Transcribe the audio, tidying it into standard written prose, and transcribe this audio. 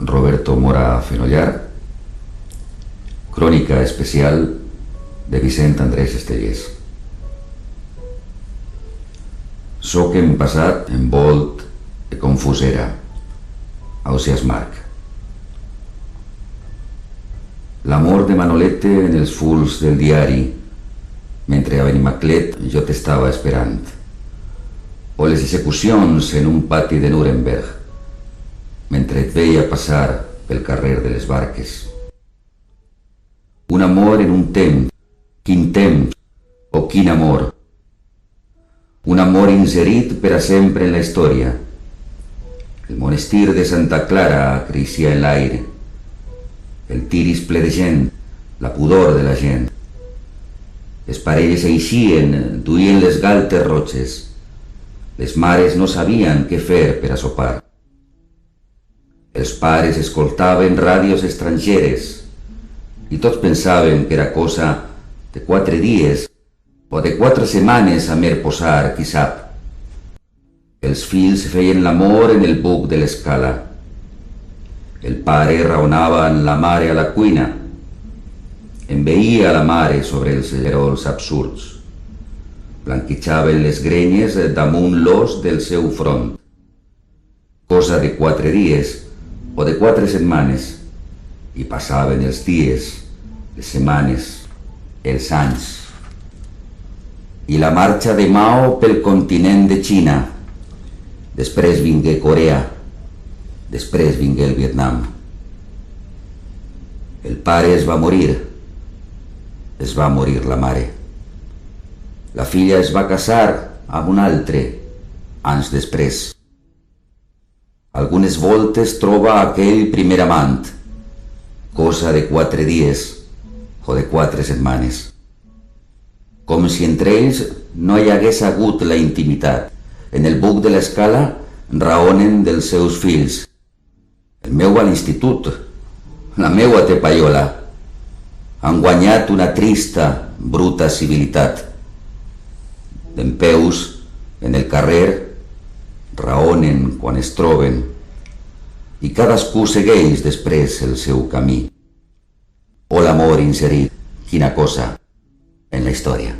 Roberto Mora Fenollar, crònica especial de Vicent Andrés Estellés. Soc en passat envolt de confusera, Ausiàs Marc. L'amor de Manolete en els fulls del diari, mentre a Benimaclet jo t'estava esperant, o les execucions en un pati de Nuremberg, mentre et veia passar pel carrer de les barques. Un amor en un temps, quin temps, o quin amor. Un amor inserit per a sempre en la història. El monestir de Santa Clara acaricià en l'aire. El tiris ple de gent, la pudor de la gent. Les parelles eixien, duien les galtes roges. Les mares no sabien què fer per a sopar. Els pares escoltaven ràdios estrangeres i tots pensaven que era cosa de 4 dies o de 4 setmanes a mer posar, qui sap. Els fills feien l'amor en el buc de l'escala. El pare raonava en la mare a la cuina. Enveïa la mare sobre els gerols absurds. Blanquitjaven les grenyes damunt l'os del seu front. Cosa de 4 dies o de 4 setmanes, i passaven els dies, les setmanes, els anys. I la marxa de Mao pel continent de Xina. Després vingué Corea, després vingué el Vietnam. El pare es va morir la mare. La filla es va casar amb un altre, anys després. Algunes voltes troba aquell primer amant, cosa de 4 dies o de 4 setmanes. Com si entre ells no hi hagués hagut la intimitat. En el buc de l'escala raonen dels seus fills. El meu a l'institut, la meua té paiola. Han guanyat una trista, bruta civilitat. Dempeus, en el carrer, raonen quan es troben, i cadascú segueix després el seu camí. O l'amor inserit, quina cosa, en la història.